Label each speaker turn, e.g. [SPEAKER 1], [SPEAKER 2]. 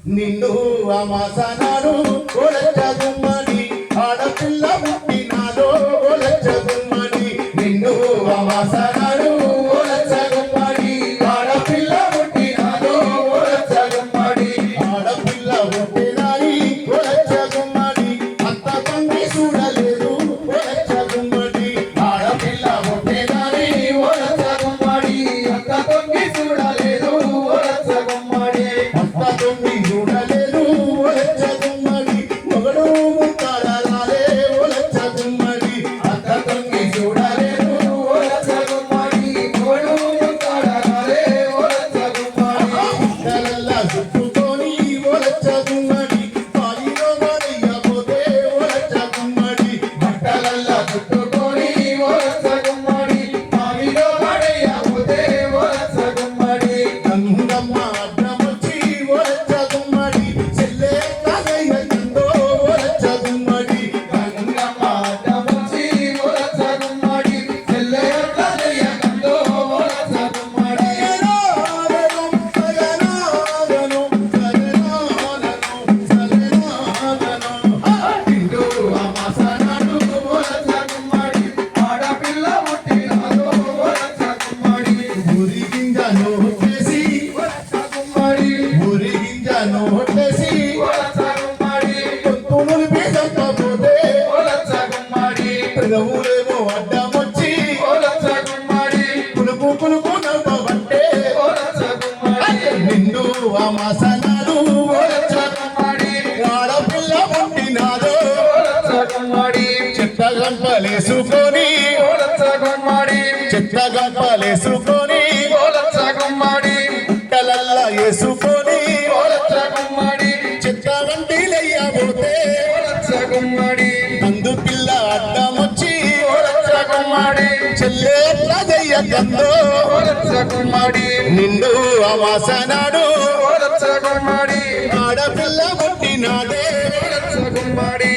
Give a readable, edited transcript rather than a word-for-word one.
[SPEAKER 1] నిన్ను అమాసనాడు గుమ్మడి ఆడపిల్ల పుట్టినాదో గుమ్మడి నిన్ను అమాసనాడు గుమ్మడి ఆడపిల్ల పుట్టినాదో గుమ్మడి ఆడపిల్ల పుట్టినాడి గుమ్మడి అత్త తండ్రి చూడలేదు గుమ్మడి ఆడపిల్ల పుట్టినాడి గుమ్మడి అత్త తండ్రి చూడలేదు గుమ్మడి అత్త తండ్రి చూడలేదు గుమ్మడి మొగడు ముక్కడాలే గుమ్మడి అత్త తండ్రి చూడలేదు గుమ్మడి మొగడు ముక్కడాలే గుమ్మడి తెల్ల చుట్టుకొని గుమ్మడి పాలిలో మడియపోతే గుమ్మడి బట్టలల్ల చుట్టుకొని గుమ్మడి పాలిలో మడియపోతే గుమ్మడి గంగమ్మ అడ్డమొచ్చి గుమ్మడి చెల్లె కలయ్యందో గుమ్మడి గంగమ్మ అడ్డమొచ్చి గుమ్మడి చెల్లె కలయ్యందో గుమ్మడి ఇంటూ అమాసనాడు గుమ్మడి ఆడపిల్ల పుట్టినాదో గుమ్మడి ఊరి గింజను చేసి గుమ్మడి ఊరి గింజను చేసి గుమ్మడి పొత్తులు పేదకపోతే గుమ్మడి ఊరేమో అడ్డమొచ్చి గుమ్మడి కులుపు కులుపు నవ్వబట్టే గుమ్మడి నిండు అమాసనాడు గుమ్మడి ఆడపిల్ల పుట్టినాదో గుమ్మడి చెత్త గంపలేసుకొని గుమ్మడి చెత్త గంపలేసుకొని గుమ్మడి కలల్ల వేసుకొని గుమ్మడి చెత్త గంటిలయ్యబోతే గుమ్మడి అందు పిల్ల అడ్డమొచ్చి గుమ్మడి చెల్లె ఎట్లా చెయ్యకందో గుమ్మడి నిండు అమాసనాడు గుమ్మడి ఆడపిల్ల పుట్టినాడే గుమ్మడి